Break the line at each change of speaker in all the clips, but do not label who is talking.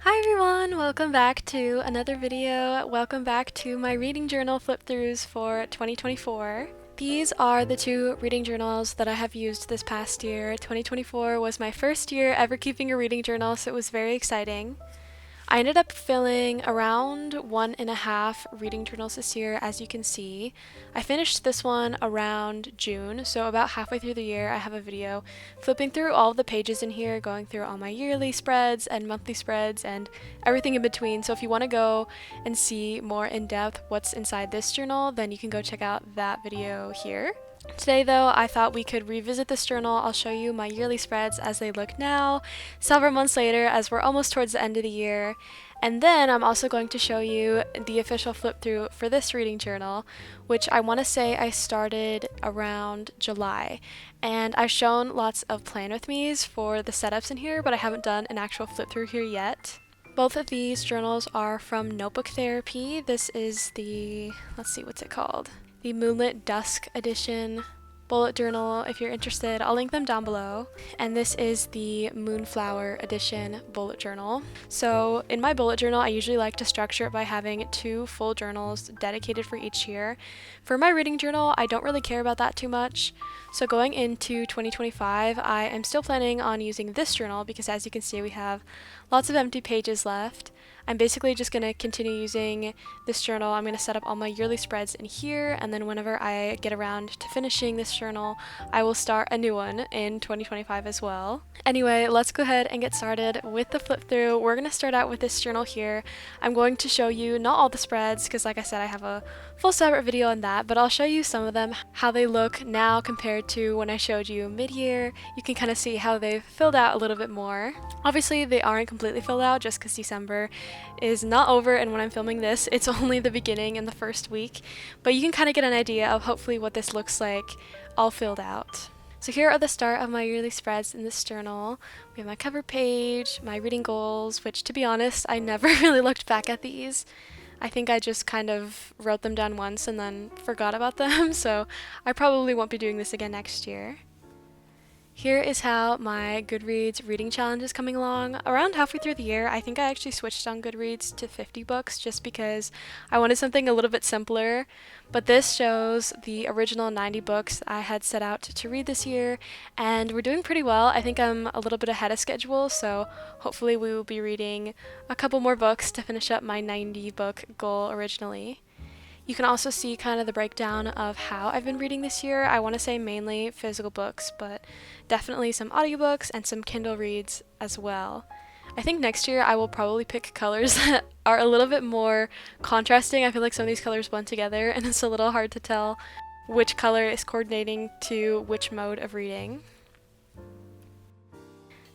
Hi everyone, welcome back to another video. Welcome back to my reading journal flip throughs for 2024. These are the two reading journals that I have used this past year. 2024 was my first year ever keeping a reading journal, so it was very exciting. I ended up filling around 1.5 reading journals this year, as you can see. I finished this one around June, so about halfway through the year I have a video flipping through all of the pages in here, going through all my yearly spreads and monthly spreads and everything in between. So if you want to go and see more in depth what's inside this journal, then you can go check out that video here. Today though, I thought we could revisit this journal. I'll show you my yearly spreads as they look now, several months later as we're almost towards the end of the year. And then I'm also going to show you the official flip through for this reading journal, which I want to say I started around July. And I've shown lots of plan with me's for the setups in here, but I haven't done an actual flip through here yet. Both of these journals are from Notebook Therapy. This is the, let's see, what's it called? The Moonlit Dusk edition bullet journal if you're interested. I'll link them down below. And this is the Moonflower edition bullet journal. So in my bullet journal, I usually like to structure it by having 2 full journals dedicated for each year. For my reading journal, I don't really care about that too much. So going into 2025, I am still planning on using this journal because as you can see, we have lots of empty pages left. I'm basically just going to continue using this journal. I'm going to set up all my yearly spreads in here, and then whenever I get around to finishing this journal, I will start a new one in 2025 as well. Anyway, let's go ahead and get started with the flip through. We're going to start out with this journal here. I'm going to show you not all the spreads because like I said, I have a full separate video on that, but I'll show you some of them, how they look now compared to when I showed you mid-year. You can kind of see how they've filled out a little bit more. Obviously, they aren't completely filled out just because December is not over, and when I'm filming this, it's only the beginning in the first week, but you can kind of get an idea of hopefully what this looks like all filled out. So here are the start of my yearly spreads in this journal. We have my cover page, my reading goals, which to be honest, I never really looked back at these. I think I just kind of wrote them down once and then forgot about them, so I probably won't be doing this again next year. Here is how my Goodreads reading challenge is coming along. Around halfway through the year, I think I actually switched on Goodreads to 50 books just because I wanted something a little bit simpler. But this shows the original 90 books I had set out to read this year, and we're doing pretty well. I think I'm a little bit ahead of schedule, so hopefully we will be reading a couple more books to finish up my 90 book goal originally. You can also see kind of the breakdown of how I've been reading this year. I want to say mainly physical books, but definitely some audiobooks and some Kindle reads as well. I think next year I will probably pick colors that are a little bit more contrasting. I feel like some of these colors blend together and it's a little hard to tell which color is coordinating to which mode of reading.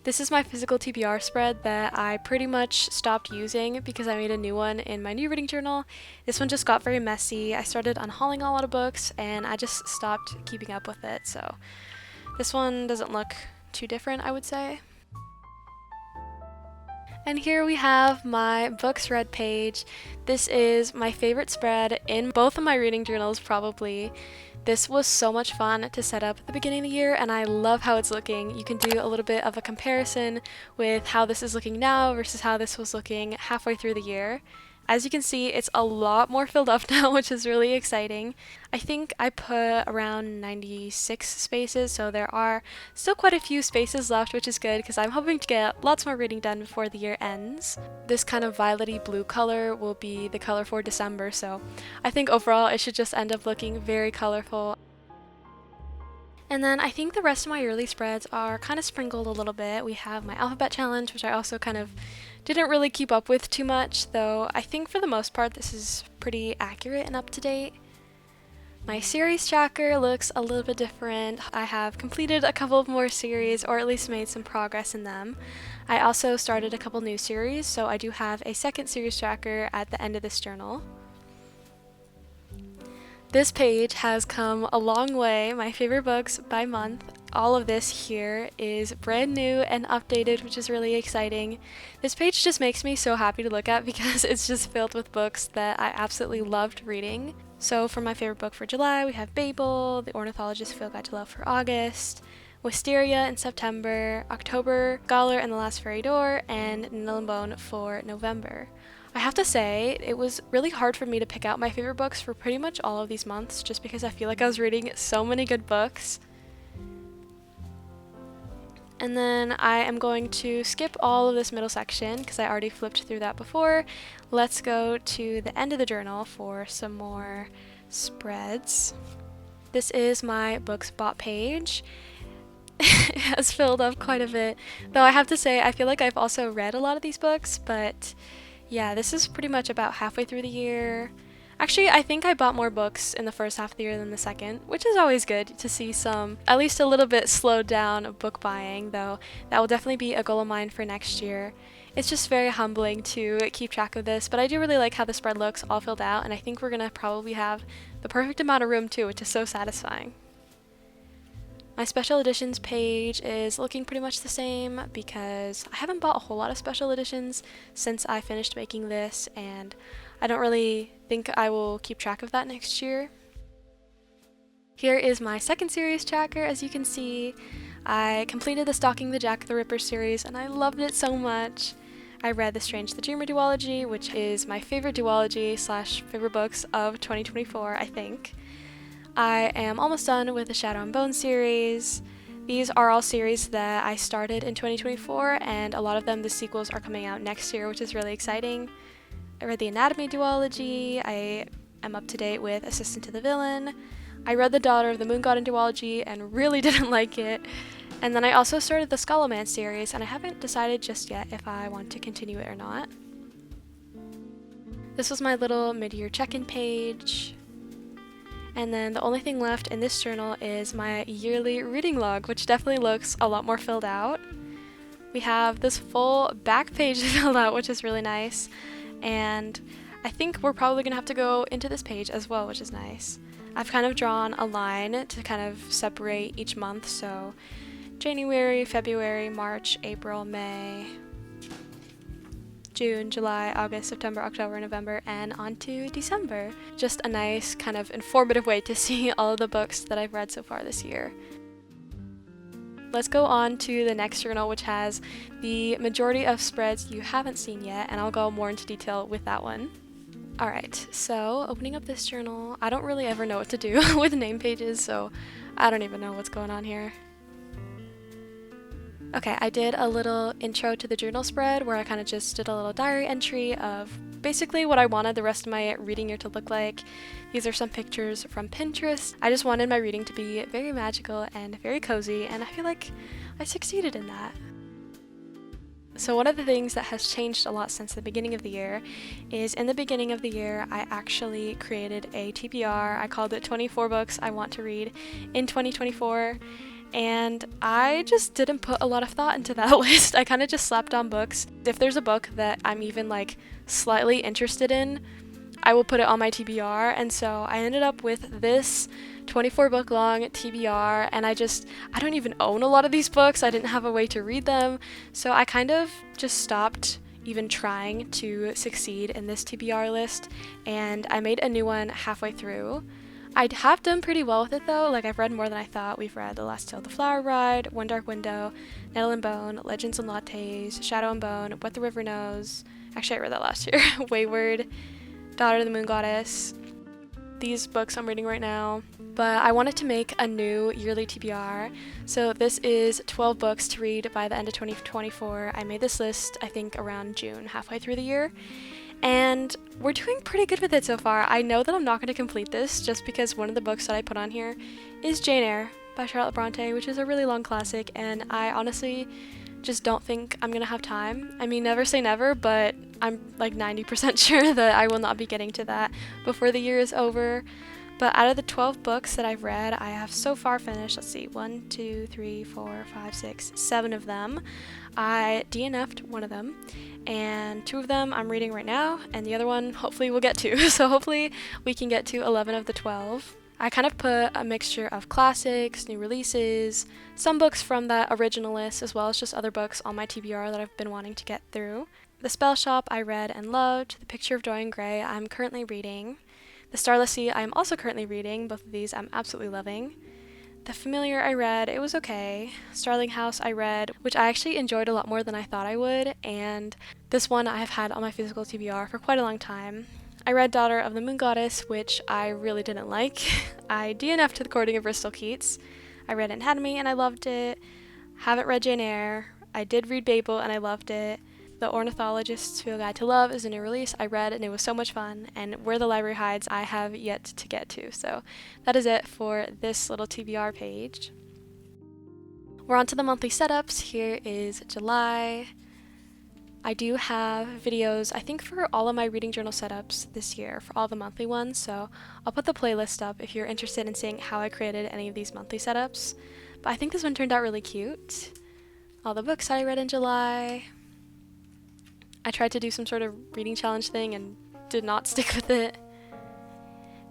This is my physical TBR spread that I pretty much stopped using because I made a new one in my new reading journal. This one just got very messy. I started unhauling a lot of books and I just stopped keeping up with it, so this one doesn't look too different, I would say. And here we have my books read page. This is my favorite spread in both of my reading journals probably. This was so much fun to set up at the beginning of the year, and I love how it's looking. You can do a little bit of a comparison with how this is looking now versus how this was looking halfway through the year. As you can see, it's a lot more filled up now, which is really exciting. I think I put around 96 spaces, so there are still quite a few spaces left, which is good because I'm hoping to get lots more reading done before the year ends. This kind of violet-y blue color will be the color for December, so I think overall it should just end up looking very colorful. And then I think the rest of my yearly spreads are kind of sprinkled a little bit. We have my alphabet challenge, which I also kind of didn't really keep up with too much, though I think for the most part this is pretty accurate and up to date. My series tracker looks a little bit different. I have completed a couple of more series, or at least made some progress in them. I also started a couple new series, so I do have a second series tracker at the end of this journal. This page has come a long way. My favorite books by month. All of this here is brand new and updated, which is really exciting. This page just makes me so happy to look at because it's just filled with books that I absolutely loved reading. So for my favorite book for July, we have Babel, The Ornithologist's Field Guide to Love for August, Wisteria in September, October, Scholar and the Last Fairy Door, and Nail and Bone for November. I have to say, it was really hard for me to pick out my favorite books for pretty much all of these months, just because I feel like I was reading so many good books. And then I am going to skip all of this middle section because I already flipped through that before. Let's go to the end of the journal for some more spreads. This is my books bought page. It has filled up quite a bit, though I have to say I feel like I've also read a lot of these books, but yeah, this is pretty much about halfway through the year. Actually, I think I bought more books in the first half of the year than the second, which is always good to see some, at least a little bit slowed down book buying, though that will definitely be a goal of mine for next year. It's just very humbling to keep track of this, but I do really like how the spread looks all filled out, and I think we're gonna probably have the perfect amount of room too, which is so satisfying. My special editions page is looking pretty much the same because I haven't bought a whole lot of special editions since I finished making this, and I don't really think I will keep track of that next year. Here is my second series tracker. As you can see, I completed the Stalking the Jack the Ripper series and I loved it so much. I read The Strange the Dreamer duology, which is my favorite duology / favorite books of 2024, I think. I am almost done with the Shadow and Bone series. These are all series that I started in 2024, and a lot of them, the sequels, are coming out next year, which is really exciting. I read the Anatomy duology. I am up to date with Assistant to the Villain. I read the Daughter of the Moon God duology and really didn't like it. And then I also started the Skullman series, and I haven't decided just yet if I want to continue it or not. This was my little mid-year check-in page. And then the only thing left in this journal is my yearly reading log, which definitely looks a lot more filled out. We have this full back page filled out, which is really nice. And I think we're probably going to have to go into this page as well, which is nice. I've kind of drawn a line to kind of separate each month, so January, February, March, April, May, June, July, August, September, October, November, and on to December. Just a nice kind of informative way to see all of the books that I've read so far this year. Let's go on to the next journal, which has the majority of spreads you haven't seen yet, and I'll go more into detail with that one. Alright, so opening up this journal, I don't really ever know what to do with name pages, so I don't even know what's going on here. Okay, I did a little intro to the journal spread where I kind of just did a little diary entry of basically what I wanted the rest of my reading year to look like. These are some pictures from Pinterest. I just wanted my reading to be very magical and very cozy, and I feel like I succeeded in that. So one of the things that has changed a lot since the beginning of the year is in the beginning of the year I actually created a TBR. I called it 24 books I want to read in 2024. And I just didn't put a lot of thought into that list. I kind of just slapped on books. If there's a book that I'm even like slightly interested in, I will put it on my TBR. And so I ended up with this 24 book long TBR, and I don't even own a lot of these books. I didn't have a way to read them. So I kind of just stopped even trying to succeed in this TBR list, and I made a new one halfway through. I have done pretty well with it though. Like, I've read more than I thought. We've read The Last Tale of the Flower Bride, One Dark Window, Nettle and Bone, Legends and Lattes, Shadow and Bone, What the River Knows. Actually, I read that last year. Wayward, Daughter of the Moon Goddess. These books I'm reading right now. But I wanted to make a new yearly TBR. So this is 12 books to read by the end of 2024. I made this list, I think, around June, halfway through the year. And we're doing pretty good with it so far. I know that I'm not going to complete this just because one of the books that I put on here is Jane Eyre by Charlotte Bronte, which is a really long classic, and I honestly just don't think I'm going to have time. I mean, never say never, but I'm like 90% sure that I will not be getting to that before the year is over. But out of the 12 books that I've read, I have so far finished, let's see, 1, 2, 3, 4, 5, 6, 7 of them. I DNF'd one of them, and 2 of them I'm reading right now, and the other one hopefully we'll get to. So hopefully we can get to 11 of the 12. I kind of put a mixture of classics, new releases, some books from that original list, as well as just other books on my TBR that I've been wanting to get through. The Spell Shop I read and loved. The Picture of Dorian Gray I'm currently reading. The Starless Sea I am also currently reading. Both of these I'm absolutely loving. The Familiar I read, it was okay. Starling House I read, which I actually enjoyed a lot more than I thought I would, and this one I have had on my physical TBR for quite a long time. I read Daughter of the Moon Goddess, which I really didn't like. I DNF'd the Courting of Bristol Keats. I read Anatomy and I loved it. Haven't read Jane Eyre. I did read Babel and I loved it. The Ornithologist's Field Guide to Love is a new release I read and it was so much fun, and Where the Library Hides I have yet to get to, so that is it for this little TBR page. We're on to the monthly setups. Here is July. I do have videos, I think, for all of my reading journal setups this year, for all the monthly ones, so I'll put the playlist up if you're interested in seeing how I created any of these monthly setups. But I think this one turned out really cute. All the books I read in July. I tried to do some sort of reading challenge thing and did not stick with it.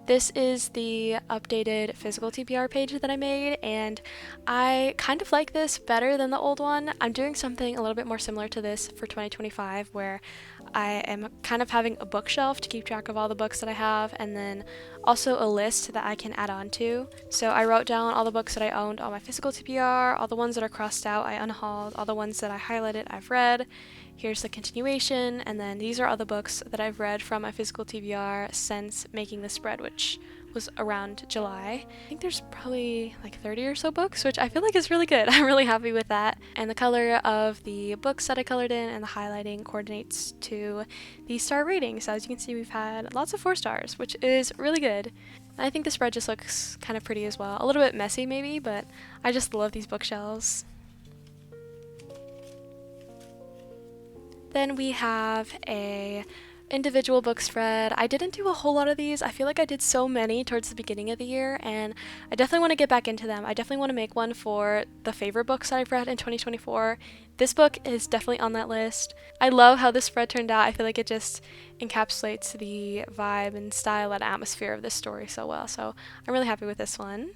This is the updated physical TBR page that I made, and I kind of like this better than the old one. I'm doing something a little bit more similar to this for 2025, where I am kind of having a bookshelf to keep track of all the books that I have, and then also a list that I can add on to. So I wrote down all the books that I owned on my physical TBR, all the ones that are crossed out I unhauled, all the ones that I highlighted I've read. Here's the continuation, and then these are all the books that I've read from my physical TBR since making the spread, which was around July. I think there's probably like 30 or so books, which I feel like is really good. I'm really happy with that. And the color of the books that I colored in and the highlighting coordinates to the star ratings. So as you can see, we've had lots of 4 stars, which is really good. And I think the spread just looks kind of pretty as well. A little bit messy maybe, but I just love these bookshelves. Then we have a individual book spread. I didn't do a whole lot of these. I feel like I did so many towards the beginning of the year, and I definitely want to get back into them. I definitely want to make one for the favorite books that I've read in 2024. This book is definitely on that list. I love how this spread turned out. I feel like it just encapsulates the vibe and style and atmosphere of this story so well, so I'm really happy with this one.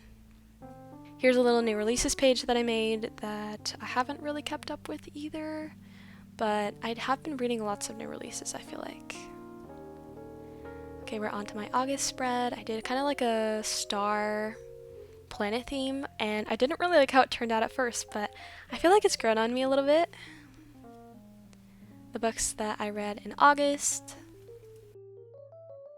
Here's a little new releases page that I made that I haven't really kept up with either, but I have been reading lots of new releases, I feel like. Okay, we're on to my August spread. I did kind of like a star planet theme, and I didn't really like how it turned out at first, but I feel like it's grown on me a little bit. The books that I read in August.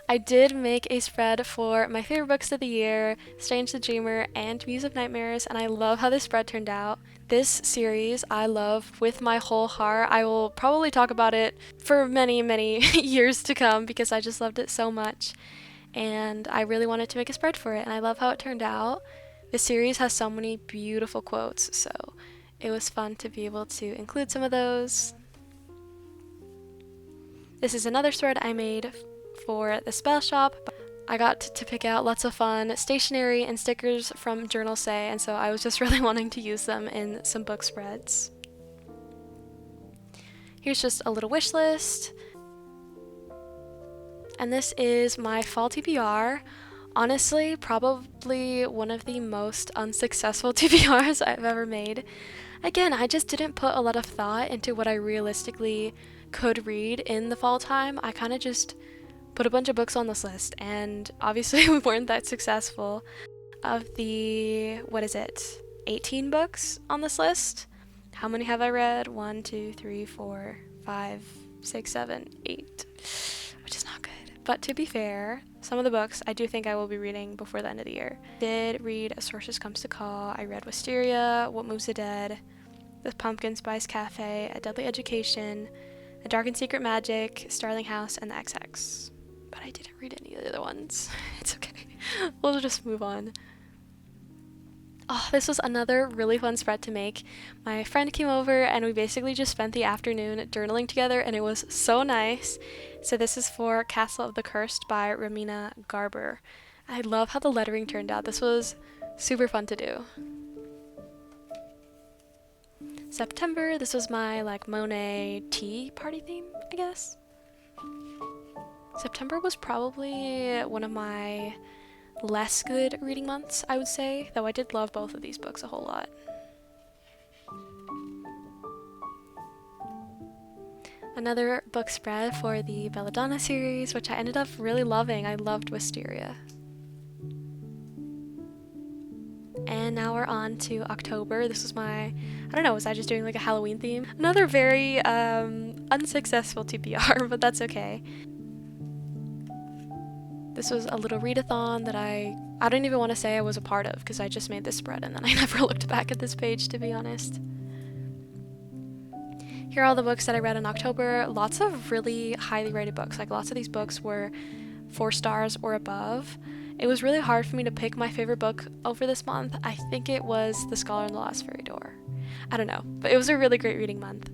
I did make a spread for my favorite books of the year, Strange the Dreamer and Muse of Nightmares, and I love how this spread turned out. This series I love with my whole heart. I will probably talk about it for many, many years to come because I just loved it so much, and I really wanted to make a spread for it, and I love how it turned out. This series has so many beautiful quotes, so it was fun to be able to include some of those. This is another spread I made for the Spell Shop. I got to pick out lots of fun stationery and stickers from Journalsay, and so I was just really wanting to use them in some book spreads. Here's just a little wish list. And this is my fall TBR. Honestly, probably one of the most unsuccessful TBRs I've ever made. Again, I just didn't put a lot of thought into what I realistically could read in the fall time. I kind of just put a bunch of books on this list, and obviously we weren't that successful. Of the, 18 books on this list? How many have I read? 1, 2, 3, 4, 5, 6, 7, 8, which is not good. But to be fair, some of the books I do think I will be reading before the end of the year. I did read A Sorceress Comes to Call, I read Wisteria, What Moves the Dead, The Pumpkin Spice Cafe, A Deadly Education, A Dark and Secret Magic, Starling House, and The XX. But I didn't read any of the other ones. It's okay. We'll just move on. Oh, this was another really fun spread to make. My friend came over and we basically just spent the afternoon journaling together, and it was so nice. So this is for Castle of the Cursed by Romina Garber. I love how the lettering turned out. This was super fun to do. September, this was my Monet tea party theme, I guess. September was probably one of my less good reading months, I would say, though I did love both of these books a whole lot. Another book spread for the Belladonna series, which I ended up really loving. I loved Wisteria. And now we're on to October. This was my, I don't know, was I just doing like a Halloween theme? Another very unsuccessful TBR, but that's okay. This was a little readathon that I don't even want to say I was a part of because I just made this spread and then I never looked back at this page, to be honest. Here are all the books that I read in October. Lots of really highly rated books. Like lots of these books were 4 stars or above. It was really hard for me to pick my favorite book over this month. I think it was The Scholar in the Lost Fairy Door. I don't know, but it was a really great reading month.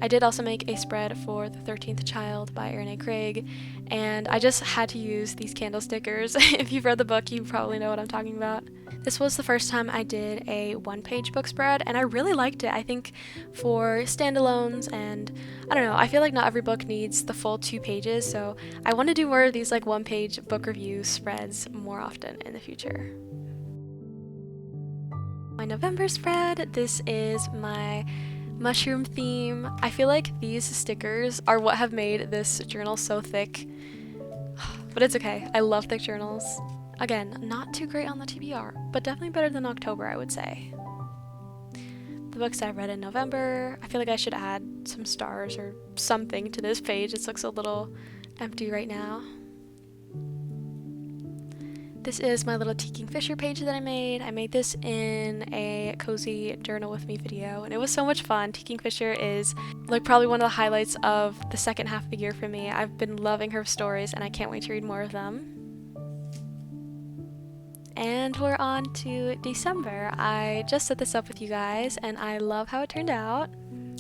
I did also make a spread for The 13th Child by Erin A. Craig, and I just had to use these candle stickers. If you've read the book, you probably know what I'm talking about. This was the first time I did a one-page book spread, and I really liked it. I think for standalones, and I don't know, I feel like not every book needs the full 2 pages, so I want to do more of these like one-page book review spreads more often in the future. My November spread, this is my mushroom theme. I feel like these stickers are what have made this journal so thick, but it's okay. I love thick journals. Again, not too great on the TBR, but definitely better than October, I would say. The books I read in November, I feel like I should add some stars or something to this page. It looks a little empty right now. This is my little Tea Kingfisher page that I made. I made this in a cozy journal with me video, and it was so much fun. Tea Kingfisher is like probably one of the highlights of the second half of the year for me. I've been loving her stories, and I can't wait to read more of them. And we're on to December. I just set this up with you guys, and I love how it turned out.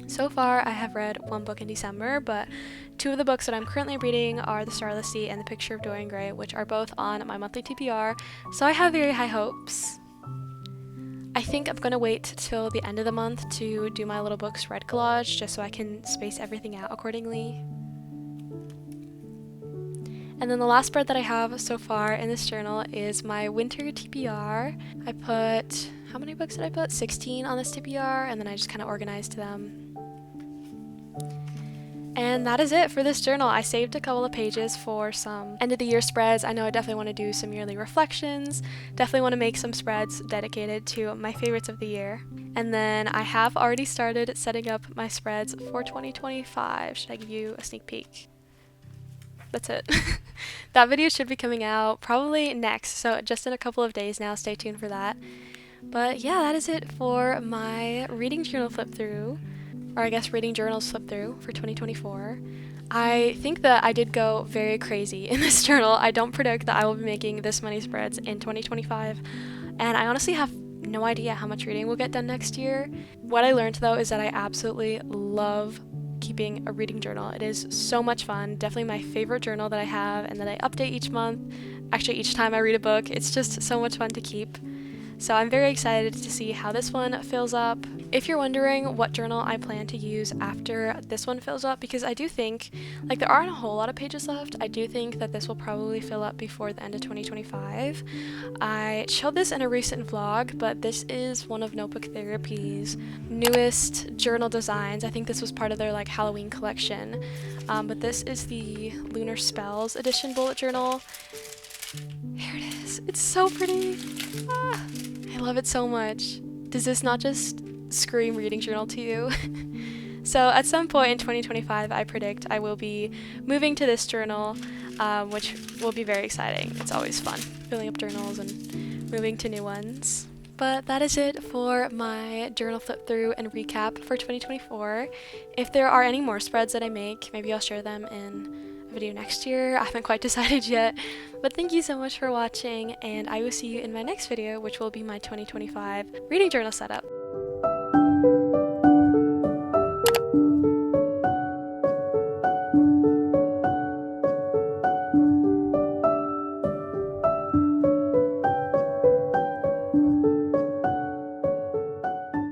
So far, I have read 1 book in December, but 2 of the books that I'm currently reading are The Starless Sea and The Picture of Dorian Gray, which are both on my monthly TBR, so I have very high hopes. I think I'm going to wait till the end of the month to do my little book spread collage, just so I can space everything out accordingly. And then the last spread that I have so far in this journal is my winter TBR. I put, how many books did I put? 16 on this TBR, and then I just kind of organized them. And that is it for this journal. I saved a couple of pages for some end of the year spreads. I know I definitely want to do some yearly reflections. Definitely want to make some spreads dedicated to my favorites of the year. And then I have already started setting up my spreads for 2025. Should I give you a sneak peek? That's it. That video should be coming out probably next, so just in a couple of days now. Stay tuned for that. But yeah, that is it for my reading journal flip through. Or I guess reading journals flip through for 2024. I think that I did go very crazy in this journal. I don't predict that I will be making this many spreads in 2025, and I honestly have no idea how much reading we'll get done next year. What I learned though is that I absolutely love keeping a reading journal. It is so much fun, definitely my favorite journal that I have and that I update each month. Actually, each time I read a book, it's just so much fun to keep. So I'm very excited to see how this one fills up. If you're wondering what journal I plan to use after this one fills up, because I do think, like, there aren't a whole lot of pages left, I do think that this will probably fill up before the end of 2025. I showed this in a recent vlog, but this is one of Notebook Therapy's newest journal designs. I think this was part of their, like, Halloween collection. But this is the Lunar Spells edition bullet journal. Here it is. It's so pretty. Ah, I love it so much. Does this not just scream reading journal to you? So at some point in 2025, I predict I will be moving to this journal, which will be very exciting. It's always fun filling up journals and moving to new ones. But that is it for my journal flip through and recap for 2024. If there are any more spreads that I make, maybe I'll share them in a video next year. I haven't quite decided yet. But thank you so much for watching, and I will see you in my next video, which will be my 2025 reading journal setup.